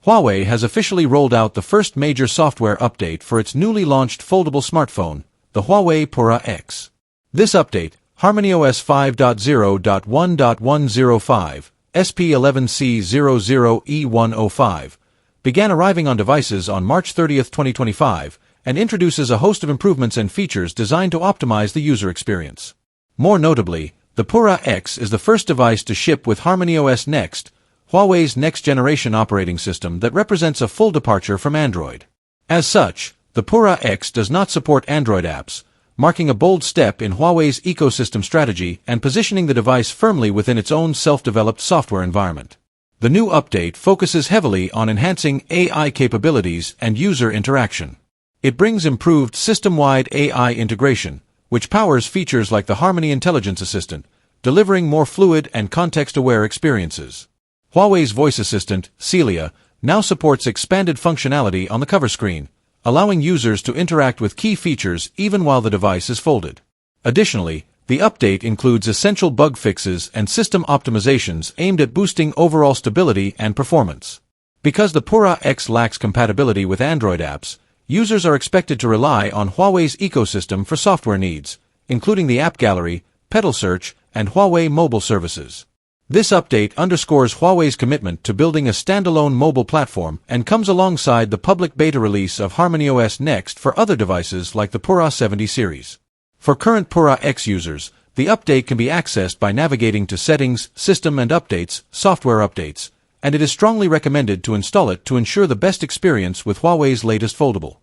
Huawei has officially rolled out the first major software update for its newly launched foldable smartphone, the Huawei Pura X. This update, HarmonyOS 5.0.1.105, SP11C00E105, began arriving on devices on March 30, 2025, and introduces a host of improvements and features designed to optimize the user experience. More notably, the Pura X is the first device to ship with HarmonyOS Next, Huawei's next-generation operating system that represents a full departure from Android. As such, the Pura X does not support Android apps, marking a bold step in Huawei's ecosystem strategy and positioning the device firmly within its own self-developed software environment. The new update focuses heavily on enhancing AI capabilities and user interaction. It brings improved system-wide AI integration, which powers features like the Harmony Intelligence Assistant, delivering more fluid and context-aware experiences. Huawei's voice assistant, Celia, now supports expanded functionality on the cover screen, allowing users to interact with key features even while the device is folded. Additionally, the update includes essential bug fixes and system optimizations aimed at boosting overall stability and performance. Because the Pura X lacks compatibility with Android apps, users are expected to rely on Huawei's ecosystem for software needs, including the App Gallery, Pedal Search, and Huawei mobile services. This update underscores Huawei's commitment to building a standalone mobile platform and comes alongside the public beta release of HarmonyOS Next for other devices like the Pura 70 series. For current Pura X users, the update can be accessed by navigating to Settings, System and Updates, Software Updates, and it is strongly recommended to install it to ensure the best experience with Huawei's latest foldable.